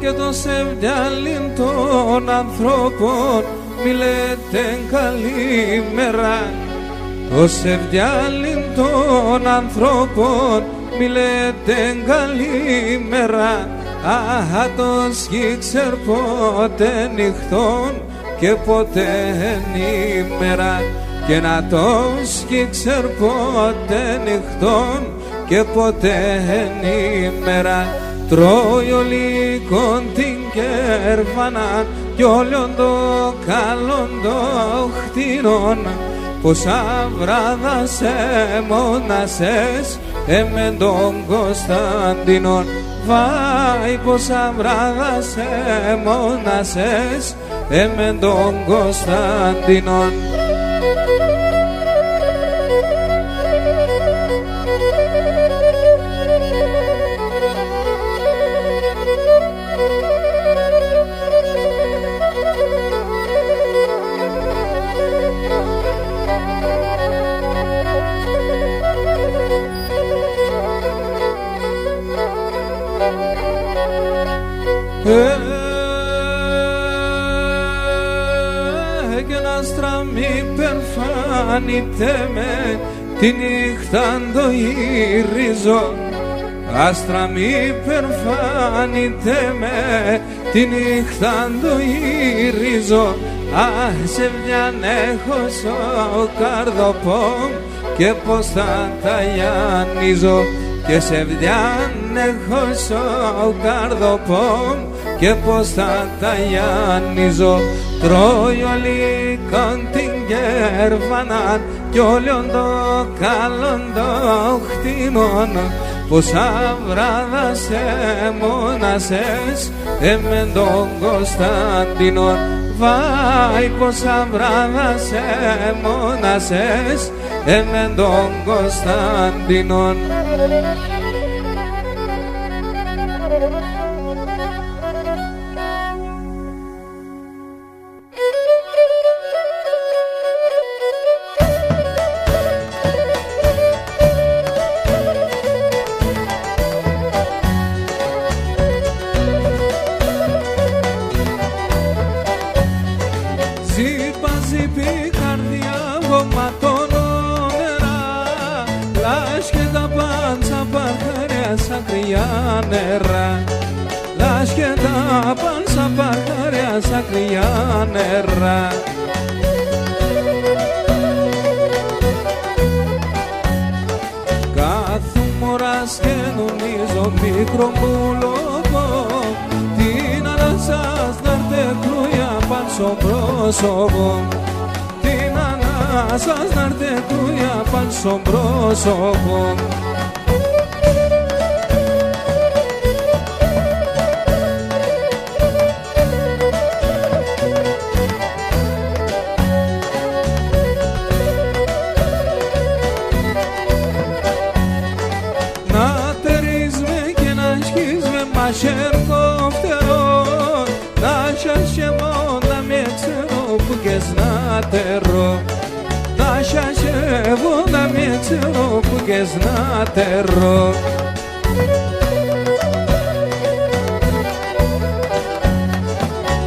Και το σεβιάλιν των ανθρώπων μη λέτε καλημέρα. Το σεβιάλιν των ανθρώπων μη λέτε καλημέρα. Το σκίξερ ποτέ νυχτών και ποτέ ημέρα. Και να το σκίξερ ποτέ νυχτών και ποτέ ημέρα. Τρώει ολίκον την κέρβανα κι όλον το καλόν το χτίνον. Πόσα βράδα σε μονασές εμεν τον Κωνσταντίνον. Βάι πόσα βράδα σε μονασές εμεν τον Κωνσταντίνον. Και να στραμμί περφάνητε με τη νύχτα το γυρίζω. Άστρα μη περφάνητε με τη νύχτα το γυρίζω. Σε μιαν έχω στο καρδοπόμ και πως θα τα γιαννίζω. Και σε μιαν έχω στο καρδοπόμ και πως θα τα γιαννίζω. Τρώει ολίκον την κέρβαναν κι όλον το καλόν το χτίνον. Πόσα βράδα σε μονασές εμεν τον Κωνσταντίνον. Βάι πόσα βράδα σε μονασές εμεν τον Κωνσταντίνον. Ζήπη καρδιά βωματώνω νερά. Λάσχετα πάντσα παρχαριά σαν κρυά νερά. Λάσχετα πάντσα παρχαριά σαν κρυά νερά. Κάθομαι ώρας και νομίζω μικρό μου λόγο. Την ανάσας να'ρτε κρούια παν στο πρόσωπο. Την ανάσας να'ρτε κρούια παν στο πρόσωπο. Να τερίσμε και να σχίσμε μαχαίρκο φτερό. Να σιασχεμώ να με ξέρω που κες να τερώ. Να σιασχεμώ να με ξέρω που κες να τερώ.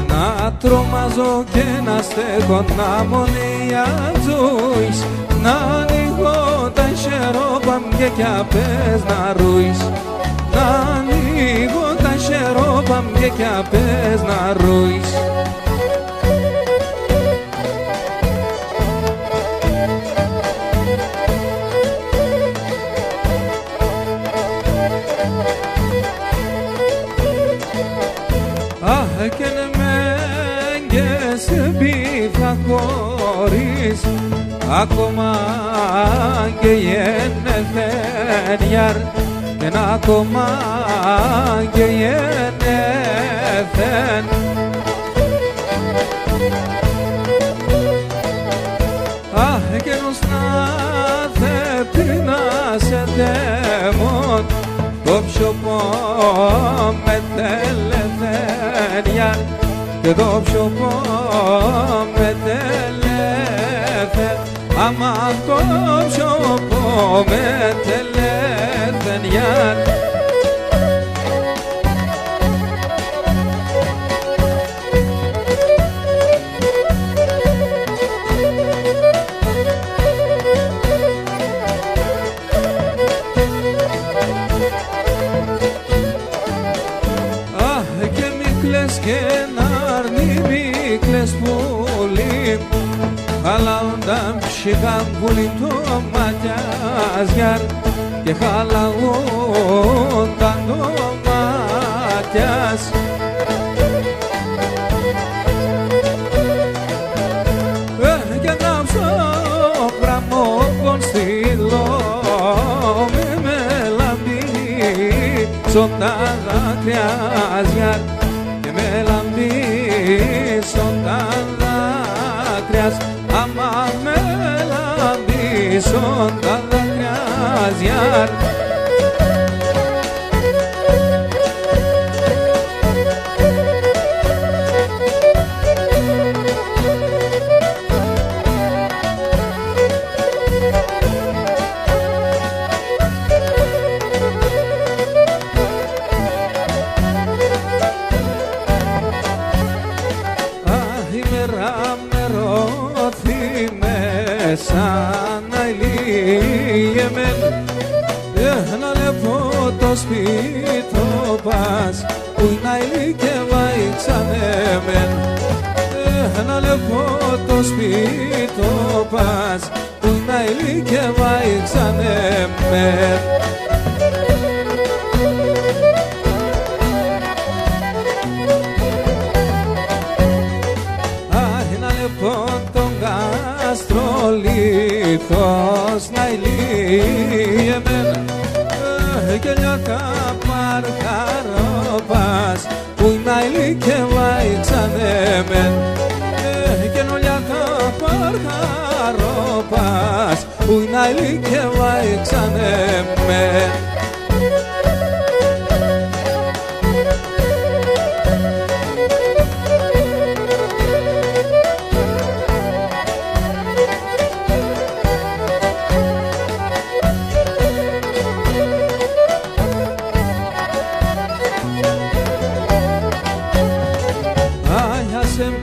Να τρομάζω και να στέκω να μονιάζεις. Να ανοίγω τα χερόπαμια κι απές να ρούεις. Να ανοίγω τα χερόπαμια κι απές να ρούεις. Αχ, και ναι ξεμπεί θα χωρίς ακόμα και γεννηθεν γιαρ και ακόμα και γεννηθεν εκείνος να θέλει να σε δαίμον το πιο με τελεθένια και το πιο με τελεθέν άμα το πιο με τελεθένια και ναρνί μίκλες πουλί χαλαούνταν ψυχαν πουλί το ματιάς και χαλαούνταν το ματιάς και ανάψω γραμμόκον στυλό με μελαμπή σοντά δάκρυας με λαμπίσον τα δάκρυας άμα με λαμπίσον τα δάκρυας γιαρ σαν να ηλίεμεν να λεπώ το σπίτο πας που να ηλικεύαει ξανέμεν να λεπώ το σπίτο πας που να ηλικεύαει ξανέμεν Αστρολίθος να ηλίεμεν και λιώκα παρχαρόπας που να ηλικεύαει ξανέμεν και λιώκα παρχαρόπας που να ηλικεύαει ξανέμεν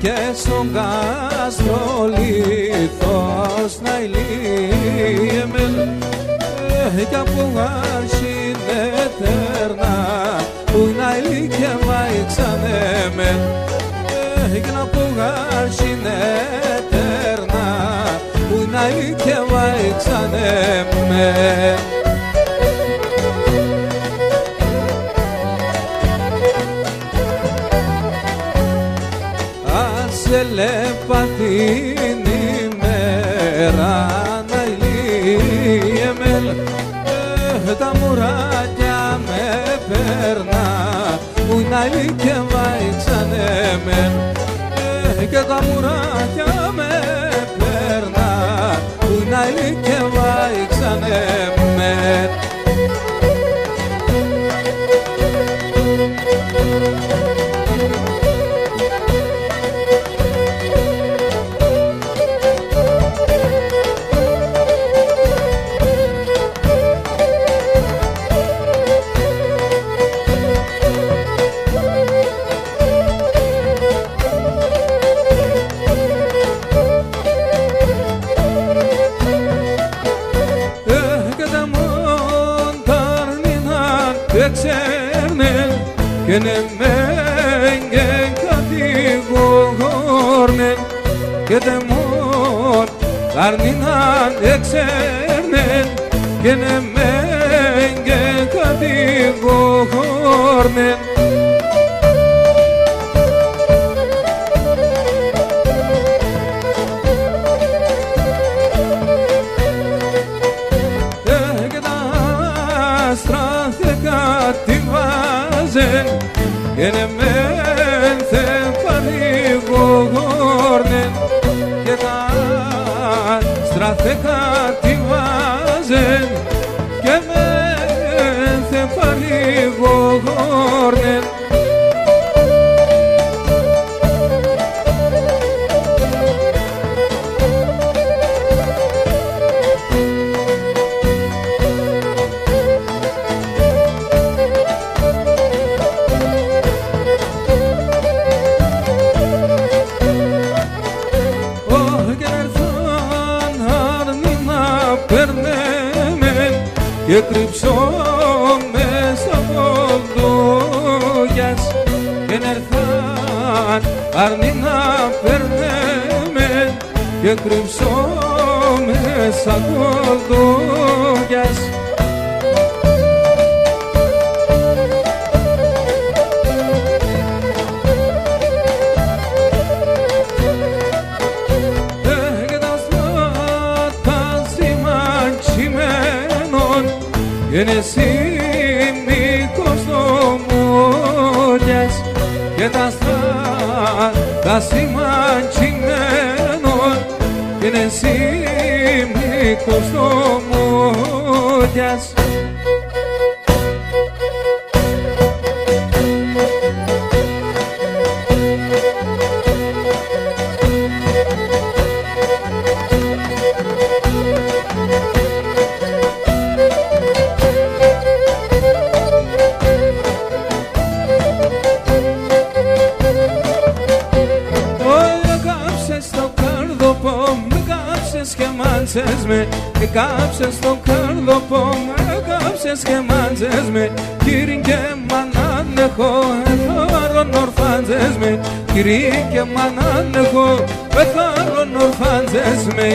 και στον Αστρολίθος να ηλίεμεν κι από αρχήν ετερνά που να ηλικεύαει ξανέμεν κι από αρχήν ετερνά που να ηλικεύαει ξανέμεν σε λέπα την ημέρα να ηλίεμεν τα μουράκια με περνά που να ηλικεύαει ξανέμεν και τα μουράκια με περνά που να ηλικεύαει ξανέμεν εξέρνεν και νεμένγεν κατηγόρνεν και τεμόν αρνινάν εξέρνεν και νεμένγεν κατηγόρνεν βάζεν και ναι μεν θε παρηγόρνεν και τα στραθέκα τη βάζεν και μεν θε παρηγόρνεν. Και κρύψω μέσα κολόγιας και νερθάν αρνή να περνέμεν και κρύψω μέσα κολόγιας. Είναι σύμμικος νομόλιας και τα στράτα σημαντημένων είναι σύμμικος νομόλιας. Με κάψες το καρδοπό, με κάψες και μάντζες με κύριν και μανάν έχω, εθάρον ορφάντζες με κύριν και μανάν έχω, εθάρον ορφάντζες με.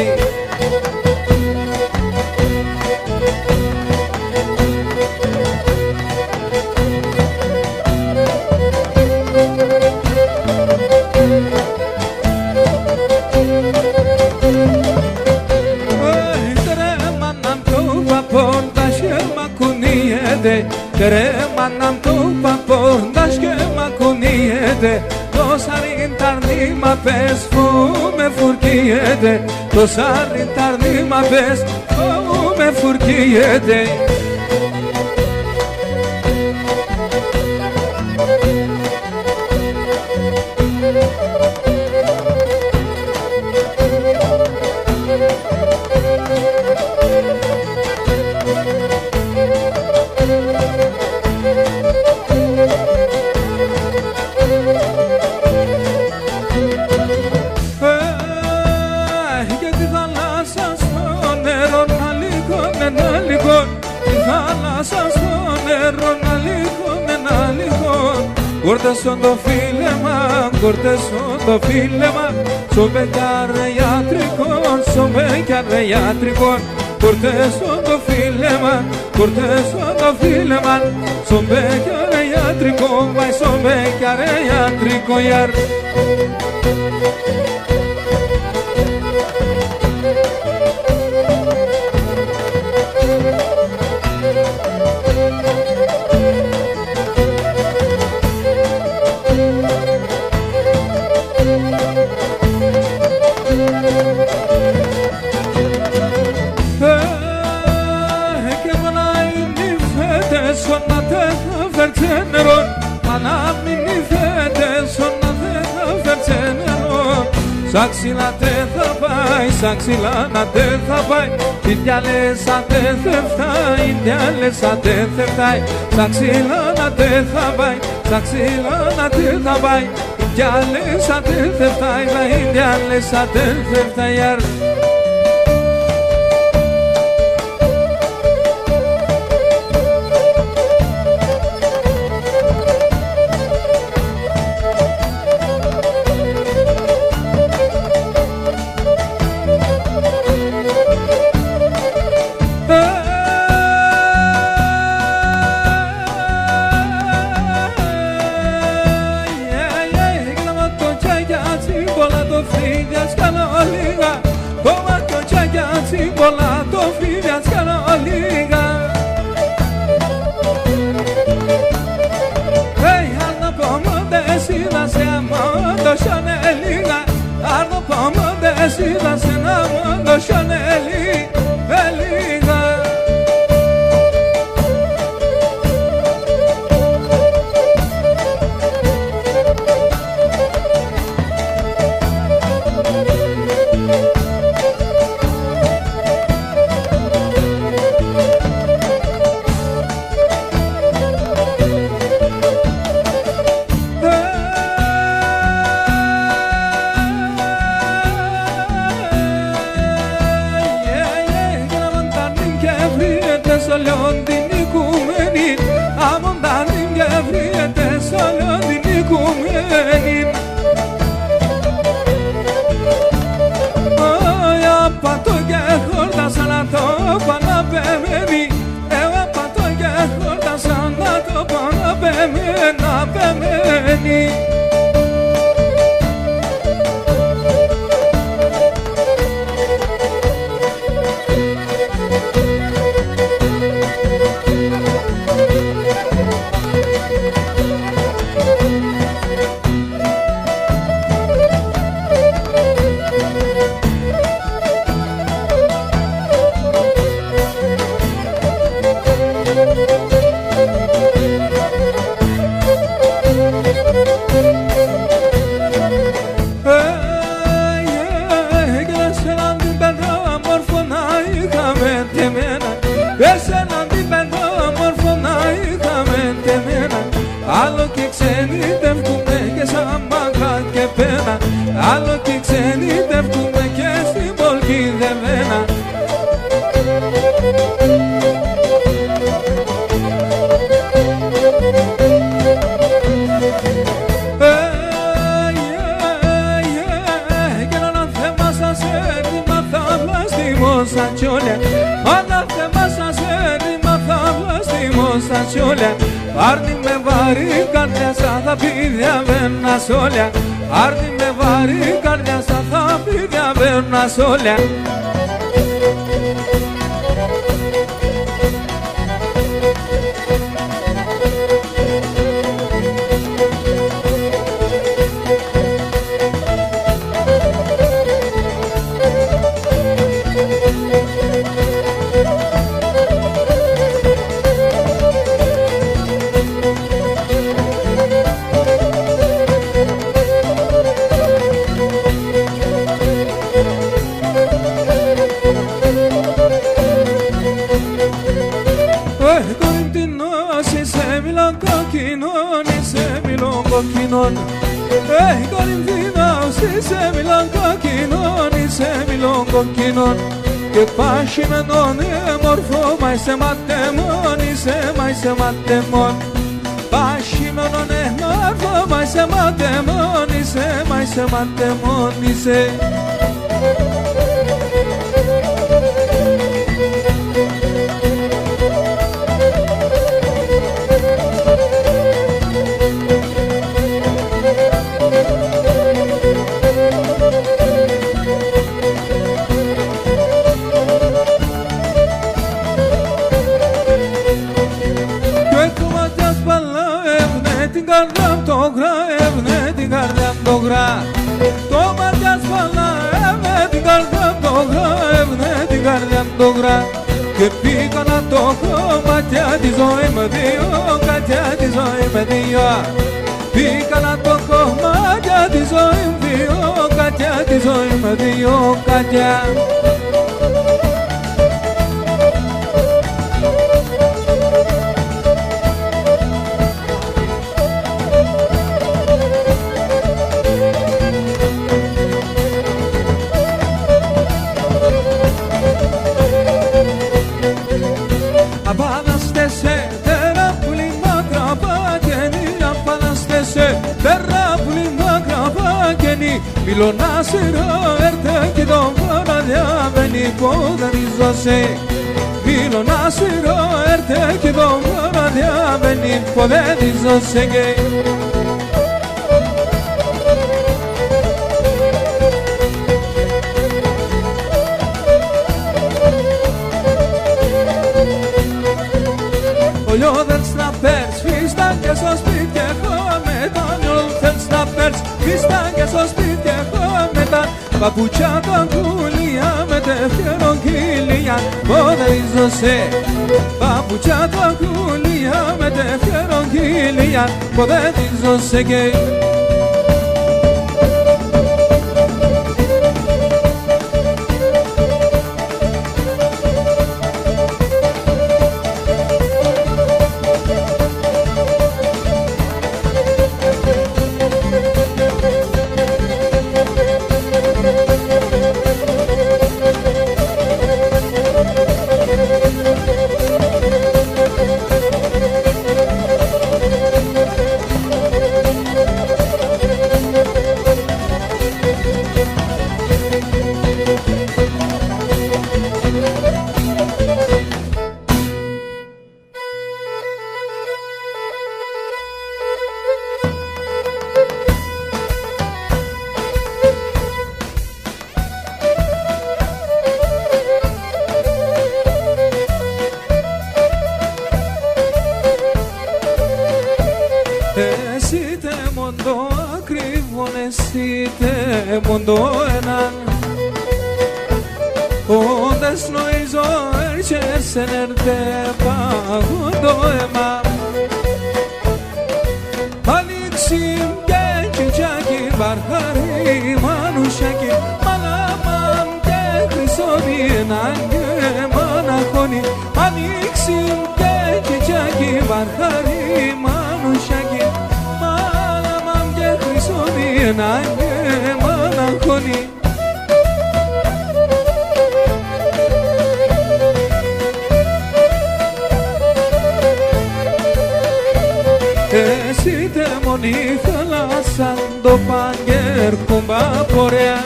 Τρέμαναν το παπόντας και μ' ακουνιέται το σαριταρνήμα πες που με φουρκιέται το σαριταρνήμα πες που με φουρκιέται. Cortesón το φίλεμα, cortesón το φίλεμα, σομπέ καρδιάτρικον, σομπέ καρδιάτρικον. Cortesón το φίλεμα, cortesón το φίλεμα, σομπέ καρδιάτρικον, βαϊ σομπέ καρδιάτρικον γιαρ. Σαν ξυλά τε θα πάει, σαν ξυλά να τε θα πάει. Οι διάλες αντε θεφτάει, οι διάλες αντε θεφτάει. Σαν ξυλά να τε θα πάει, σαν ξυλά να τε θα πάει. Οι διάλες αντε θεφτάει, οι διάλες αντε θεφτάει. Πολλά το φίλια σκαλά λίγα. μπαίνει. Πατώ και χόρτασα να το παναπεμένη. Εγώ πατώ και χόρτασα να το παναπεμένη. Εσέναν την πεντόμορφο να είχαμε τεμένα. Άλλο και ξενιτεύκουμε και σαν μάγκα και πένα. Άλλο και ξενιτεύκουμε και στην πολκή δεμένα. Και ένα θέμα σας έτοιμα θα βλαστήμω σαν τσιόλια. Ένα θέμα σας έτοιμα θα βλαστήμω σαν τσιόλια. Άρνη με βαρύ καρδιά σαν θα πει διαβαίνα σόλια. Άρνη με βαρύ καρδιά σαν θα πει διαβαίνα σόλια. Κορινθίνος είσαι μιλών κοκκινών, είσαι μιλών κοκκινών. Και πάσχημενον μορφό μα είσαι ματεμόν, είσαι ματεμόν. Πάσχημενον μορφό μα είσαι ματεμόν, είσαι ματεμόν, είσαι. Το μάτια σπαλά έβνε την καρδιά το γρά, έβνε την καρδιά το γρά. Και πήγα να το έχω ματιά τη ζωή με δύο, κατιά τη ζωή με δύο. Πήγα να το έχω ματιά τη ζωή με δύο, κατιά τη ζωή με δύο, κατιά. Μιλονάσιρο έρθε και το βράδια βαίνει ποδαρίζωσε. Μιλονάσιρο έρθε και το βράδια βαίνει ποδαρίζωσε. Ολιόδερς να πέρς, φίσταν και στο σπίτι έχω μετά. Ολιόδερς να πέρς, φίσταν και στο σπίτι έχω μετά. Παπουτσιά τα κουλία με τεύχερον κύλια ποδαρίζωσε. Παπουτσιά τα κουλία με τεύχερον κύλια ποδαρίζωσε και. Εσύτε μοντό ακριβόν, εσύτε μοντό έναν όντας νοηζό έρχεσεν ερτέπα γοντό αίμα Αλίξιμ και κιτσάκι μπαρχαρί μανουσάκι μαλάμαμ και χρυσόνιεναν και μαναχώνει Αλίξιμ και κιτσάκι μπαρχαρί μανουσάκι μαλάμαμ και χρυσόνιεναν και μαναχώνει Εσύτε μονή θάλασσαν το παγκέρ κουμπαπορέα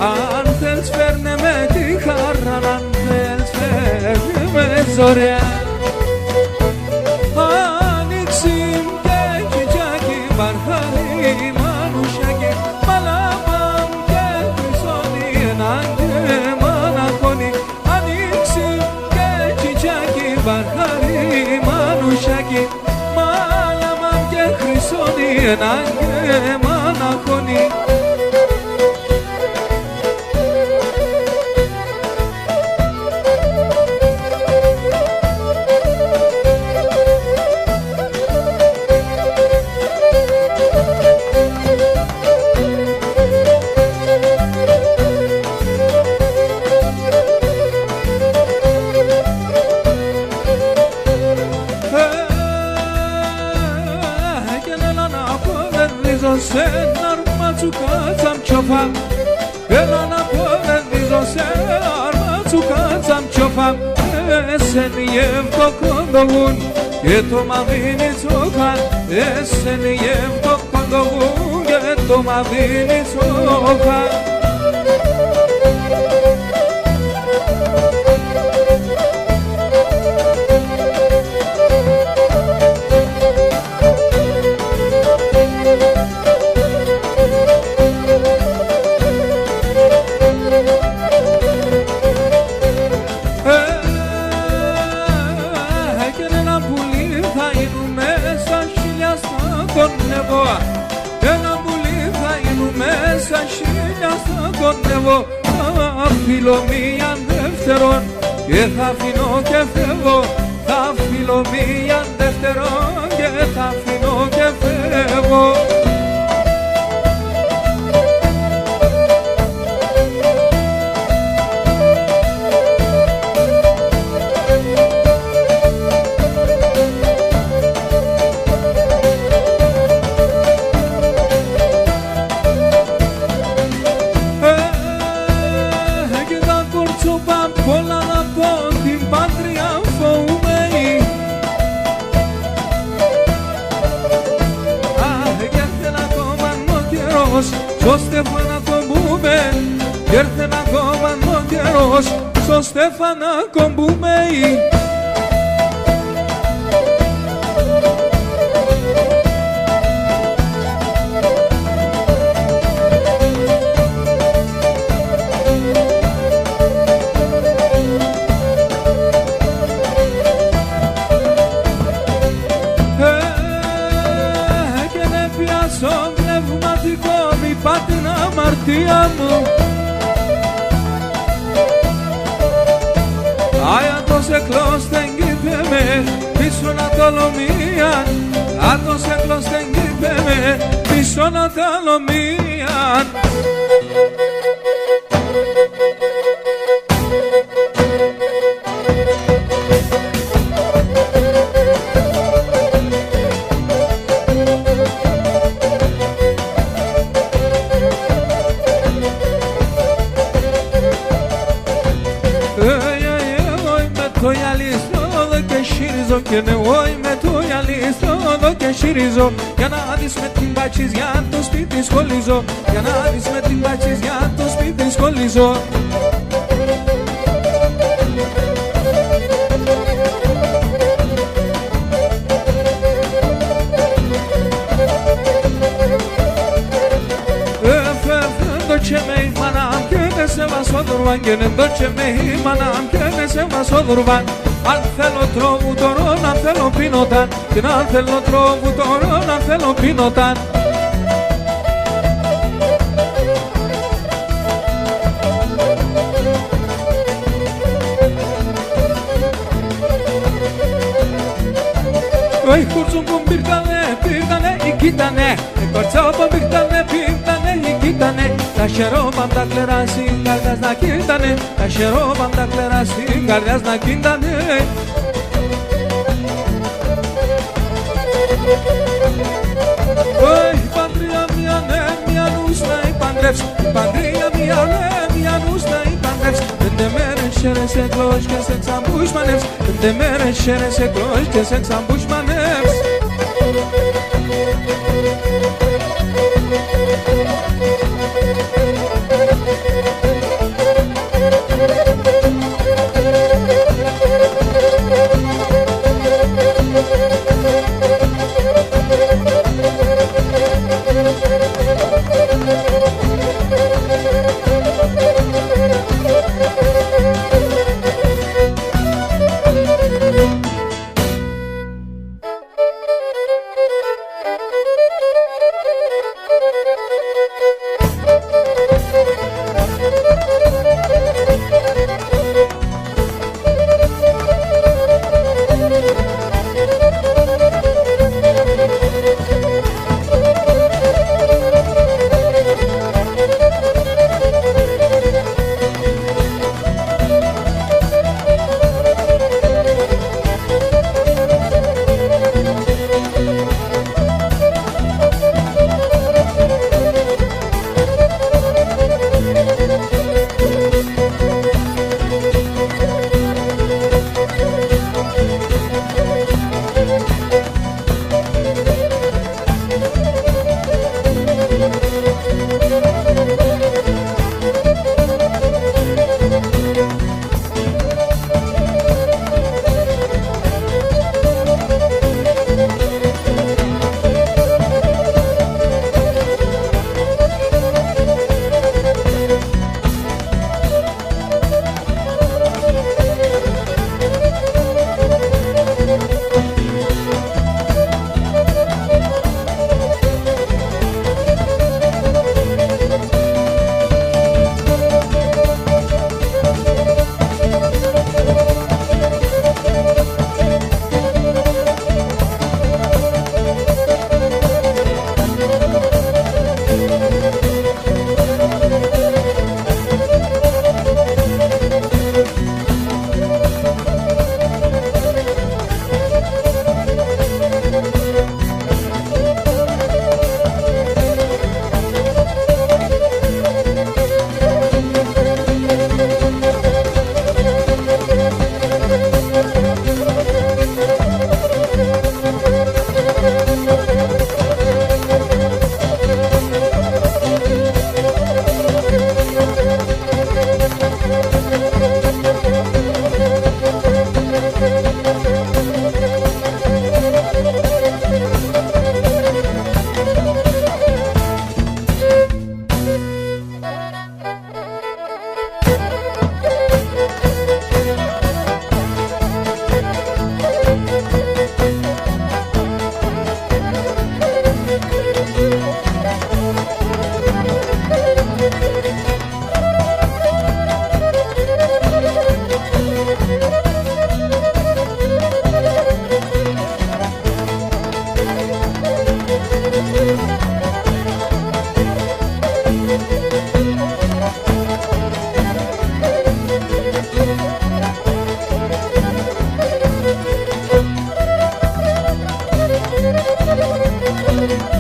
Αν θέλεις φέρνε με τη χαρά, αν θέλεις φέρνε με ζωρέα Άνοιξιμ και κιτσάκι μπαρχαρί μανουσάκι μαλάμαμ και χρυσόνιεναν και μαναχώνει Άνοιξιμ και κιτσάκι μπαρχαρί μανουσάκι μαλάμαμ και χρυσόνιεναν και μαναχώνει σε αρματσουκάτσαμ τσοφαμ Έλα να ποδεδίζω σε αρματσουκάτσαμ τσοφαμ Εσεν γεμ το κοντογούν και το μαβίνι τσοχαν Εσεν γεμ το κοντογούν και το μαβίνι τσοχαν Ένα πουλί θα γίνουν μέσα χίλια στα κοντεύω Θα φύλλω μίαν δεύτερον και θα αφήνω και φεύγω Θα φύλλω μίαν δεύτερον και θα αφήνω και φεύγω Στο Στέφανα κομπούμε κι έρθε να κόμμαν ο καιρός Στο Στέφανα κομπούμε Και με πιάσω πνευματικό μη πάτε την αμαρτία μου Άιατος εκλώστεν κύπε με πίσω να το λομίαν Άτος εκλώστεν κύπε με πίσω να το λομίαν Και ναι, όχι με το γυαλί στο δω και συρίζω Για να δεις με την πατσίζια το σπίτι σχολίζω Για να δεις με την πατσίζια το σπίτι σχολίζω Έφευε το τσέμεϊ μάνα και δεν σε μασόδουρβαν και νεντότσε με ήμανα αν καίνεσαι μασόδουρβαν. Αν θέλω τροβουτορών, αν θέλω πίνωταν, και αν θέλω τροβουτορών, αν θέλω πίνωταν. Οι χουρτσούν που πήρτανε, ή κοίτανε, οι κορτσό που πήρτανε, ή κοίτανε. Τα χερόπαν τα κλερά καρδιάς να κοίτανε, τα χερόπαν τα κλερά καρδιάς να κοίτανε. Η παντρία μια ναι, μια νους να υπαντρεύσει, η παντρία μια ναι, μια νους να υπαντρεύσει. Πέντε μέρες χαίρες εκλώς και σε ξαμπούσμανεύς, πέντε μέρες χαίρες εκλώς και σε ξαμπούσμανεύς. Thank you.